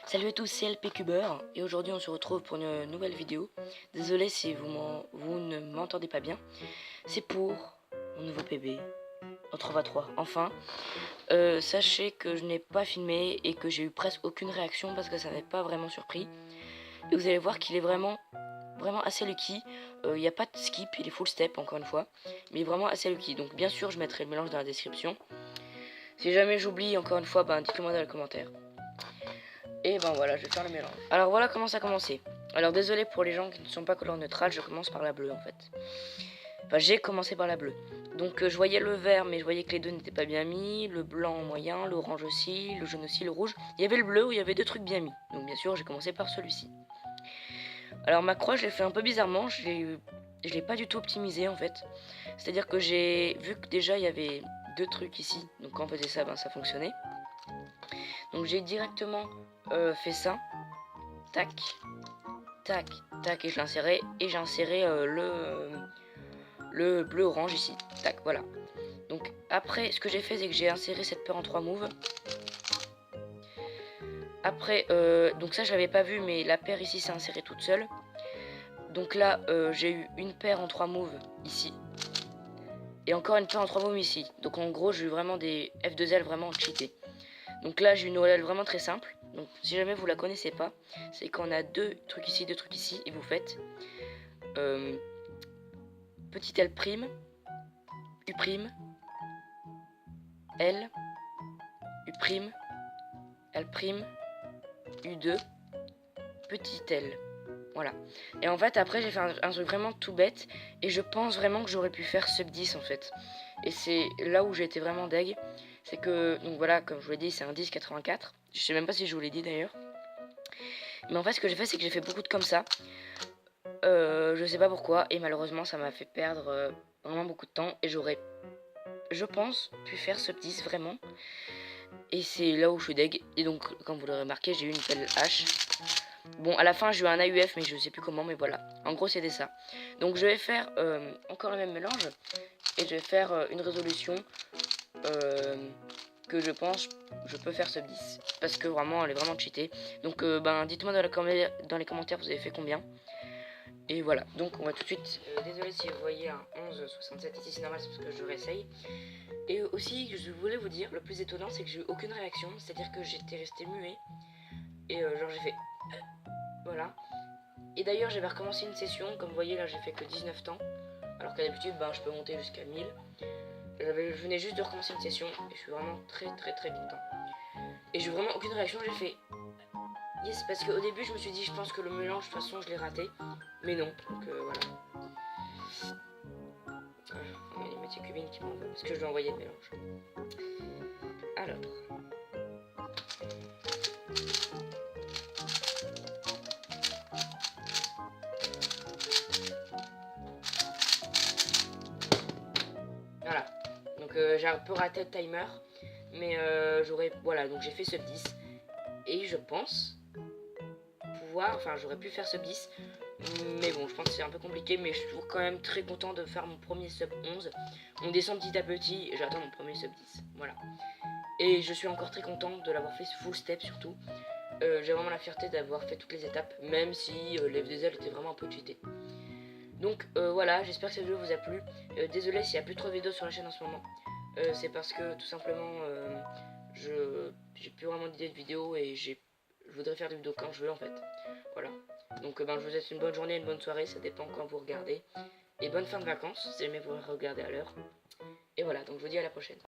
Salut à tous, c'est LPcuber et aujourd'hui on se retrouve pour une nouvelle vidéo. Désolé si vous ne m'entendez pas bien. C'est pour mon nouveau PB, notre 3. Enfin, sachez que je n'ai pas filmé et que j'ai eu presque aucune réaction parce que ça n'est pas vraiment surpris. Et vous allez voir qu'il est vraiment assez lucky. Il n'y a pas de skip, il est full step encore une fois. Mais il est vraiment assez lucky. Donc bien sûr je mettrai le mélange dans la description. Si jamais j'oublie encore une fois, dites-le moi dans les commentaires. Et voilà, je vais faire le mélange. Alors voilà comment ça a commencé. Alors désolé pour les gens qui ne sont pas couleur neutrale, je commence par la bleue en fait. Enfin j'ai commencé par la bleue. Donc je voyais le vert mais je voyais que les deux n'étaient pas bien mis. Le blanc moyen, l'orange aussi, le jaune aussi, le rouge. Il y avait le bleu où il y avait deux trucs bien mis. Donc bien sûr j'ai commencé par celui-ci. Alors ma croix je l'ai fait un peu bizarrement. Je l'ai pas du tout optimisé en fait. C'est à dire que j'ai vu que déjà il y avait deux trucs ici. Donc quand on faisait ça ça fonctionnait. Donc j'ai directement fait ça. Tac, tac, tac, et je l'insérais. Et j'ai inséré le bleu orange ici. Tac, voilà. Donc après, ce que j'ai fait, c'est que j'ai inséré cette paire en 3 moves. Après, donc ça je l'avais pas vu, mais la paire ici s'est insérée toute seule. Donc là, j'ai eu une paire en 3 moves ici. Et encore une paire en 3 moves ici. Donc en gros, j'ai eu vraiment des F2L vraiment cheatés. Donc là, j'ai une OL vraiment très simple. Donc si jamais vous la connaissez pas, c'est qu'on a deux trucs ici, et vous faites petit L prime, U prime, L, U prime, L prime, U2, petit L. Voilà. Et en fait après j'ai fait un truc vraiment tout bête. Et je pense vraiment que j'aurais pu faire sub 10 en fait. Et c'est là où j'ai été vraiment deg. C'est que, donc voilà, comme je vous l'ai dit, c'est un 10,84. Je sais même pas si je vous l'ai dit d'ailleurs. Mais en fait ce que j'ai fait, c'est que j'ai fait beaucoup de comme ça. Je sais pas pourquoi. Et malheureusement ça m'a fait perdre vraiment beaucoup de temps. Et j'aurais, je pense, pu faire sub 10 vraiment. Et c'est là où je suis deg. Et donc comme vous l'aurez remarqué, j'ai eu une pelle hache. Bon, à la fin j'ai eu un AUF mais je sais plus comment, mais voilà. En gros c'était ça. Donc je vais faire encore le même mélange. Et je vais faire une résolution que je pense je peux faire sub 10. Parce que vraiment elle est vraiment cheatée. Donc dites-moi dans les commentaires vous avez fait combien. Et voilà, donc on va tout de suite. Désolé si vous voyez un 11,67 ici, c'est normal, c'est parce que je réessaye. Et aussi, je voulais vous dire, le plus étonnant, c'est que j'ai eu aucune réaction. C'est-à-dire que j'étais resté muet. Et genre j'ai fait... voilà. Et d'ailleurs, j'avais recommencé une session. Comme vous voyez, là, j'ai fait que 19 temps. Alors qu'à d'habitude, je peux monter jusqu'à 1000. Je venais juste de recommencer une session. Et je suis vraiment très content. Et j'ai vraiment aucune réaction. J'ai fait... yes, parce qu'au début, je me suis dit, je pense que le mélange, de toute façon, je l'ai raté. Mais non, donc voilà. Il y a les métiers cubines qui m'envoient parce que je lui ai envoyé le mélange. Alors. Voilà. Donc j'ai un peu raté le timer. Mais j'aurais. Voilà, donc j'ai fait sub 10. Et je pense pouvoir. Enfin, j'aurais pu faire sub 10. Mais bon, je pense que c'est un peu compliqué. Mais je suis toujours quand même très content de faire mon premier sub 11. On descend petit à petit. Et j'attends mon premier sub 10. Voilà. Et je suis encore très content de l'avoir fait full step surtout. J'ai vraiment la fierté d'avoir fait toutes les étapes, même si les F2L étaient vraiment un peu cheatés. Donc voilà, j'espère que cette vidéo vous a plu. Désolé s'il n'y a plus trop de vidéos sur la chaîne en ce moment. C'est parce que tout simplement, j'ai plus vraiment d'idées de vidéos et je voudrais faire des vidéos quand je veux en fait. Voilà. Donc je vous souhaite une bonne journée, une bonne soirée, ça dépend quand vous regardez. Et bonne fin de vacances, si jamais vous regardez à l'heure. Et voilà, donc je vous dis à la prochaine.